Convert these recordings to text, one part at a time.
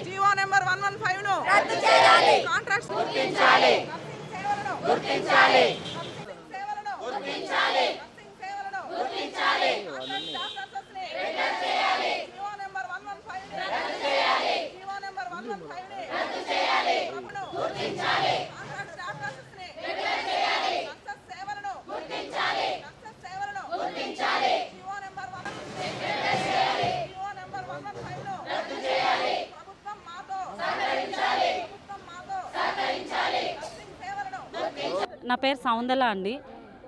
GO number 115 ను రద్దు చేయాలి. కాంట్రాక్ట్స్ గుర్తించాలి. సేవలను గుర్తించాలి. సేవలను గుర్తించాలి. సేవలను గుర్తించాలి. రెగ్యులర్ చేయాలి. జీవో నెంబర్ 115 ను రద్దు చేయాలి. జీవో నెంబర్ 115 ను రద్దు చేయాలి. గుర్తించాలి. కాంట్రాక్ట్ స్టాఫర్స్ ని రెగ్యులర్ చేయాలి. సక్సెస్ సేవలను గుర్తించాలి. సక్సెస్ సేవలను గుర్తించాలి. జీవో నెంబర్ 115 రెగ్యులర్ చేయాలి. జీవో నెంబర్ 115 ను రద్దు చేయాలి. ప్రభుత్వం మాతో సహకరించాలి. ప్రభుత్వం మాతో సహకరించాలి. సేవలను గుర్తించాలి. నా పేరు సౌందల అండి.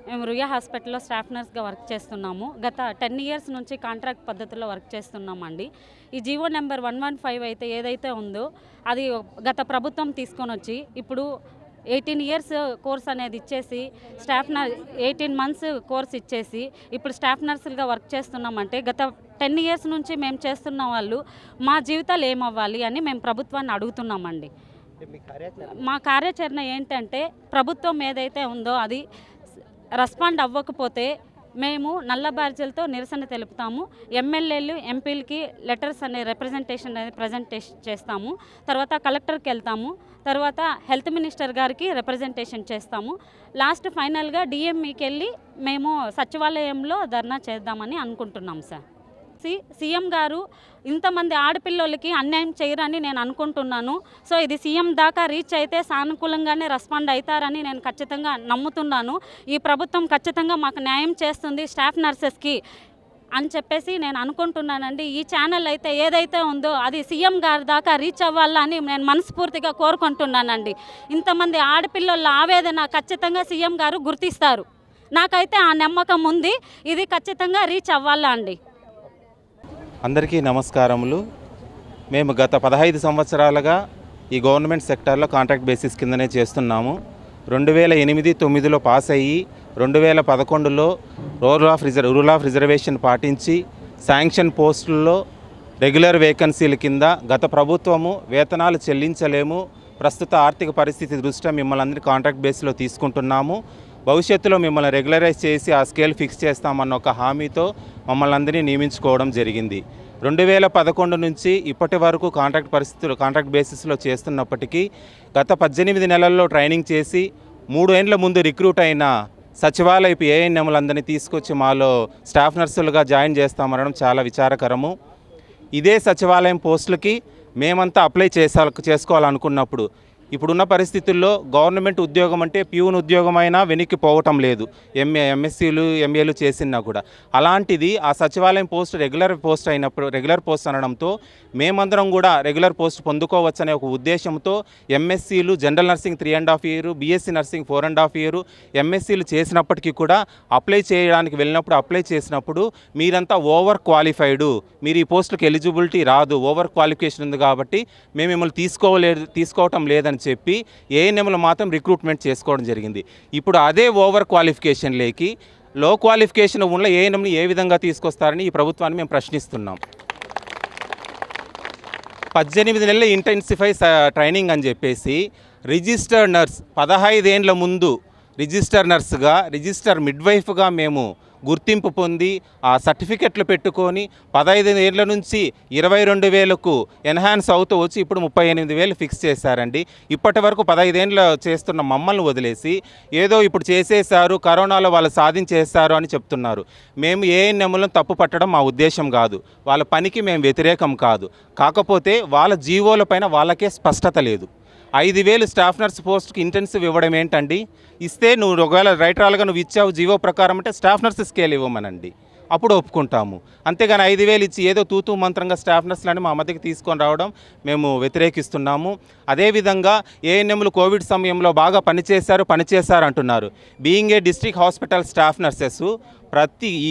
మేము రుయా హాస్పిటల్లో స్టాఫ్ నర్స్గా వర్క్ చేస్తున్నాము. గత 10 ఇయర్స్ నుంచి కాంట్రాక్ట్ పద్ధతిలో వర్క్ చేస్తున్నామండి. ఈ జీవో నెంబర్ 115 అయితే ఏదైతే ఉందో అది గత ప్రభుత్వం తీసుకొని వచ్చి ఇప్పుడు 18 ఇయర్స్ కోర్స్ అనేది ఇచ్చేసి స్టాఫ్ 18 మంత్స్ కోర్స్ ఇచ్చేసి ఇప్పుడు స్టాఫ్ నర్సులుగా వర్క్ చేస్తున్నామంటే గత 10 ఇయర్స్ నుంచి మేము చేస్తున్న వాళ్ళు మా జీవితాలు ఏమవ్వాలి అని మేము ప్రభుత్వాన్ని అడుగుతున్నామండి. మా కార్యాచరణ ఏంటంటే ప్రభుత్వం ఏదైతే ఉందో అది రెస్పాండ్ అవ్వకపోతే మేము నల్ల బ్యాడ్జీలతో నిరసన తెలుపుతాము. ఎమ్మెల్యేలు ఎంపీలకి లెటర్స్ అనే రిప్రజెంటేషన్ అనేది ప్రజెంట్ చేస్తాము. తర్వాత కలెక్టర్కి వెళ్తాము. తర్వాత హెల్త్ మినిస్టర్ గారికి రిప్రజెంటేషన్ చేస్తాము. లాస్ట్ ఫైనల్గా డిఎంఈకి వెళ్ళి మేము సచివాలయంలో ధర్నా చేద్దామని అనుకుంటున్నాం సార్. సీఎం గారు ఇంతమంది ఆడపిల్లలకి అన్యాయం చేయరని నేను అనుకుంటున్నాను. సో ఇది సీఎం దాకా రీచ్ అయితే సానుకూలంగానే రెస్పాండ్ అవుతారని నేను ఖచ్చితంగా నమ్ముతున్నాను. ఈ ప్రభుత్వం ఖచ్చితంగా మాకు న్యాయం చేస్తుంది స్టాఫ్ నర్సెస్కి అని చెప్పేసి నేను అనుకుంటున్నానండి. ఈ ఛానల్ అయితే ఏదైతే ఉందో అది సీఎం గారి దాకా రీచ్ అవ్వాలని నేను మనస్ఫూర్తిగా కోరుకుంటున్నానండి. ఇంతమంది ఆడపిల్లల ఆవేదన ఖచ్చితంగా సీఎం గారు గుర్తిస్తారు. నాకైతే ఆ నమ్మకం ఉంది. ఇది ఖచ్చితంగా రీచ్ అవ్వాలా అండి. అందరికీ నమస్కారములు. మేము గత 15 సంవత్సరాలుగా ఈ గవర్నమెంట్ సెక్టార్లో కాంట్రాక్ట్ బేసిస్ కిందనే చేస్తున్నాము. 2008-9లో పాస్ అయ్యి 2011లో రూల్ ఆఫ్ రిజర్వేషన్ పాటించి శాంక్షన్ పోస్టుల్లో రెగ్యులర్ వేకెన్సీల కింద గత ప్రభుత్వము వేతనాలు చెల్లించలేము, ప్రస్తుత ఆర్థిక పరిస్థితి దృష్ట్యా మిమ్మల్ని అందరినీ కాంట్రాక్ట్ బేస్లో తీసుకుంటున్నాము, భవిష్యత్తులో మిమ్మల్ని రెగ్యులరైజ్ చేసి ఆ స్కేల్ ఫిక్స్ చేస్తామన్న ఒక హామీతో మమ్మల్ని అందరినీ నియమించుకోవడం జరిగింది. 2011 నుంచి ఇప్పటి వరకు కాంట్రాక్ట్ బేసిస్లో చేస్తున్నప్పటికీ గత 18 నెలల్లో ట్రైనింగ్ చేసి 3 ఏండ్ల ముందు రిక్రూట్ అయిన సచివాలయపు ఏఎన్ఎంలందరినీ తీసుకొచ్చి మాలో స్టాఫ్ నర్సులుగా జాయిన్ చేస్తామనడం చాలా విచారకరము. ఇదే సచివాలయం పోస్టులకి మేమంతా అప్లై చేసుకోవాలనుకున్నప్పుడు ఇప్పుడున్న పరిస్థితుల్లో గవర్నమెంట్ ఉద్యోగం అంటే ప్యూన్ ఉద్యోగం అయినా వెనక్కి పోవటం లేదు, ఎంఎస్సీలు ఎంఏలు చేసినా కూడా. అలాంటిది ఆ సచివాలయం పోస్ట్ రెగ్యులర్ పోస్ట్ అనడంతో మేమందరం కూడా రెగ్యులర్ పోస్ట్ పొందుకోవచ్చనే ఒక ఉద్దేశంతో ఎంఎస్సీలు general nursing 3.5 year, BSc nursing 4.5 year ఎంఎస్సీలు చేసినప్పటికీ కూడా అప్లై చేసినప్పుడు మీరంతా ఓవర్ క్వాలిఫైడ్, మీరు ఈ పోస్టులకు ఎలిజిబిలిటీ రాదు, ఓవర్ క్వాలిఫికేషన్ ఉంది కాబట్టి మేము మిమ్మల్ని తీసుకోవటం లేదని చెప్పి ఏఎన్ఎంలు మాత్రం రిక్రూట్మెంట్ చేసుకోవడం జరిగింది. ఇప్పుడు అదే ఓవర్ క్వాలిఫికేషన్ లేకి లో క్వాలిఫికేషన్ ఉన్న ఏఎన్ఎంని ఏ విధంగా తీసుకొస్తారని ఈ ప్రభుత్వాన్ని మేము ప్రశ్నిస్తున్నాం. 18 నెలల ఇంటెన్సిఫై ట్రైనింగ్ అని చెప్పేసి రిజిస్టర్డ్ నర్స్ 15 ఏండ్ల ముందు రిజిస్టర్ నర్స్గా, రిజిస్టర్ మిడ్వైఫ్గా మేము గుర్తింపు పొంది ఆ సర్టిఫికెట్లు పెట్టుకొని 15 ఏళ్ళ నుంచి 22,000కు ఎన్హాన్స్ అవుతూ వచ్చి ఇప్పుడు 38,000 ఫిక్స్ చేశారండి. ఇప్పటి వరకు 15 ఏళ్ళు చేస్తున్న మమ్మల్ని వదిలేసి ఏదో ఇప్పుడు చేసేశారు, కరోనాలో వాళ్ళు సాధించేశారు అని చెప్తున్నారు. మేము ఏఎన్ఎంలను తప్పు పట్టడం మా ఉద్దేశం కాదు, వాళ్ళ పనికి మేము వ్యతిరేకం కాదు. కాకపోతే వాళ్ళ జీవోల పైన వాళ్ళకే స్పష్టత లేదు. 5,000 స్టాఫ్ నర్స్ పోస్ట్కి ఇంటెన్సివ్ ఇవ్వడం ఏంటండి? ఇస్తే నువ్వు ఒకవేళ రైటరాలుగా నువ్వు ఇచ్చావు జీవో ప్రకారం అంటే స్టాఫ్ నర్స్ స్కేల్ ఇవ్వమనండి, అప్పుడు ఒప్పుకుంటాము. అంతేగాని 5,000 ఇచ్చి ఏదో తూతూ మంత్రంగా స్టాఫ్ నర్సులని మా మధ్యకి తీసుకొని రావడం మేము వ్యతిరేకిస్తున్నాము. అదేవిధంగా ఏఎన్ఎంలు కోవిడ్ సమయంలో బాగా పనిచేశారు అంటున్నారు. Being a district hospital staff nurses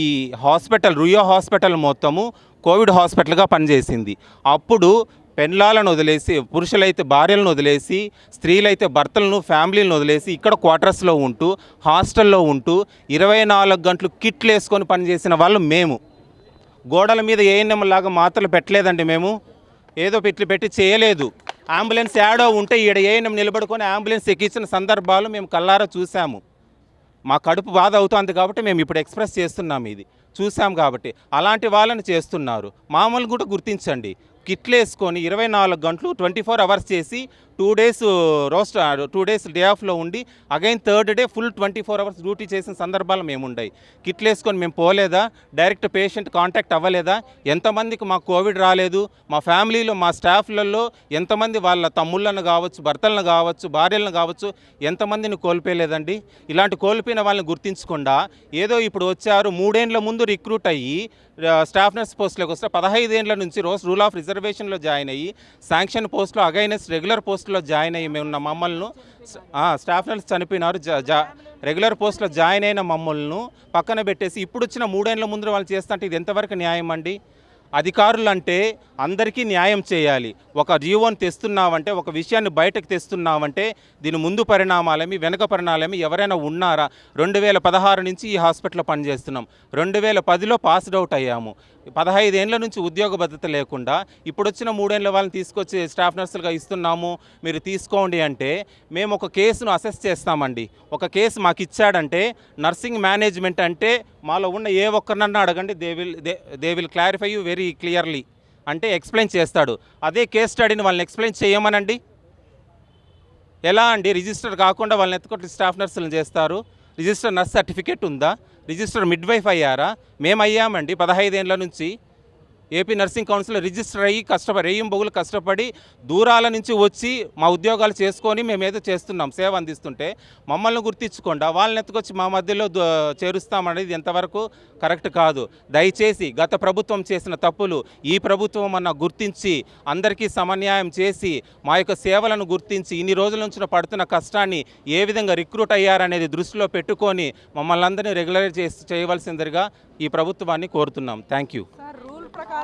ఈ హాస్పిటల్ రుయో హాస్పిటల్ మొత్తము కోవిడ్ హాస్పిటల్గా పనిచేసింది. అప్పుడు పెళ్ళాలను వదిలేసి, పురుషులైతే భార్యలను వదిలేసి, స్త్రీలైతే భర్తలను, ఫ్యామిలీలను వదిలేసి ఇక్కడ క్వార్టర్స్లో ఉంటూ, హాస్టల్లో ఉంటూ 24 గంటలు కిట్లు వేసుకొని పనిచేసిన వాళ్ళు మేము. గోడల మీద ఏఎన్ఎం లాగా మాత్రలు పెట్టలేదండి, మేము ఏదో పెట్టి చేయలేదు. అంబులెన్స్ యాడో ఉంటే ఈడ ఏఎన్ఎం నిలబడుకొని అంబులెన్స్ ఎక్కించిన సందర్భాలు మేము కళ్ళారా చూసాము. మా కడుపు బాధ అవుతుంది కాబట్టి మేము ఇప్పుడు ఎక్స్ప్రెస్ చేస్తున్నాము. ఇది చూసాం కాబట్టి అలాంటి వాళ్ళని చేస్తున్నారు. మామూలు కూడా గుర్తించండి, కిట్లు వేసుకొని 24 గంటలు 24 అవర్స్ చేసి 2 డేస్ డే ఆఫ్లో ఉండి again third day full 24 hours duty చేసిన సందర్భాలు మేము ఉన్నాయి. కిట్లు వేసుకొని మేము పోలేదా? డైరెక్ట్ పేషెంట్ కాంటాక్ట్ అవ్వలేదా? ఎంతమందికి మాకు కోవిడ్ రాలేదు? మా ఫ్యామిలీలో మా స్టాఫ్లలో ఎంతమంది వాళ్ళ తమ్ముళ్ళను కావచ్చు, భర్తలను కావచ్చు, భార్యలను కావచ్చు, ఎంతమందిని కోల్పోలేదండి? ఇలాంటి కోల్పోయిన వాళ్ళని గుర్తించకుండా ఏదో ఇప్పుడు వచ్చారు 3 ఏళ్ల ముందు రిక్రూట్ అయ్యి స్టాఫ్ నర్స్ పోస్టులోకి వస్తే 15 ఏళ్ల నుంచి రూల్ ఆఫ్ రిజర్వేషన్లో జాయిన్ అయ్యి శాంక్షన్ పోస్టులో అగైనెస్ రెగ్యులర్ పోస్టులో జాయిన్ అయ్యి మేము ఉన్న మమ్మల్ని స్టాఫ్ నర్స్ చనిపోయినారు, రెగ్యులర్ పోస్టులో జాయిన్ అయిన మమ్మల్ని పక్కన పెట్టేసి ఇప్పుడు వచ్చిన 3 ఏళ్ల ముందు వాళ్ళు చేస్తుంటే ఇది ఎంతవరకు న్యాయం అండి? అధికారులు అంటే అందరికీ న్యాయం చేయాలి. ఒక జీవోని తెస్తున్నావంటే, ఒక విషయాన్ని బయటకు తెస్తున్నావంటే దీని ముందు పరిణామాలేమి వెనక పరిణామాలేమి ఎవరైనా ఉన్నారా? 2016 నుంచి ఈ హాస్పిటల్లో పనిచేస్తున్నాం. 2010లో పాస్డ్ అవుట్ అయ్యాము. 15 ఏళ్ల నుంచి ఉద్యోగ భద్రత లేకుండా ఇప్పుడు వచ్చిన 3 ఏళ్ల వాళ్ళని తీసుకొచ్చి స్టాఫ్ నర్సులుగా ఇస్తున్నాము, మీరు తీసుకోండి అంటే మేము ఒక కేసును అసెస్ చేస్తామండి. ఒక కేసు మాకు ఇచ్చాడంటే నర్సింగ్ మేనేజ్మెంట్ అంటే మాలో ఉన్న ఏ ఒక్కరినన్నా అడగండి, they will clarify you very clearly, అంటే ఎక్స్ప్లెయిన్ చేస్తాడు. అదే కేస్ స్టడీని వాళ్ళని ఎక్స్ప్లెయిన్ చేయమనండి. ఎలా అండి? రిజిస్టర్ కాకుండా వాళ్ళని ఎత్తుకొట్టి స్టాఫ్ నర్సులను చేస్తారు? రిజిస్టర్ నర్స్ సర్టిఫికేట్ ఉందా? రిజిస్టర్ మిడ్వైఫ్ అయ్యారా? మేము అయ్యామండి 15 ఏళ్ల నుంచి. ఏపీ నర్సింగ్ కౌన్సిల్ రిజిస్టర్ అయ్యి రేయం బొగులు కష్టపడి దూరాల నుంచి వచ్చి మా ఉద్యోగాలు చేసుకొని మేమేదో చేస్తున్నాం, సేవ అందిస్తుంటే మమ్మల్ని గుర్తించకుండా వాళ్ళని ఎత్తుకొచ్చి మా మధ్యలో చేరుస్తామనేది ఎంతవరకు కరెక్ట్ కాదు. దయచేసి గత ప్రభుత్వం చేసిన తప్పులు ఈ ప్రభుత్వం అన్న గుర్తించి అందరికీ సమన్యాయం చేసి మా యొక్క సేవలను గుర్తించి ఇన్ని రోజుల నుంచి పడుతున్న కష్టాన్ని ఏ విధంగా రిక్రూట్ అయ్యారనేది దృష్టిలో పెట్టుకొని మమ్మల్ని అందరినీ రెగ్యులరైజ్ చేయవలసిందిగా ఈ ప్రభుత్వాన్ని కోరుతున్నాం. Thank you. రూల్ ప్రకారం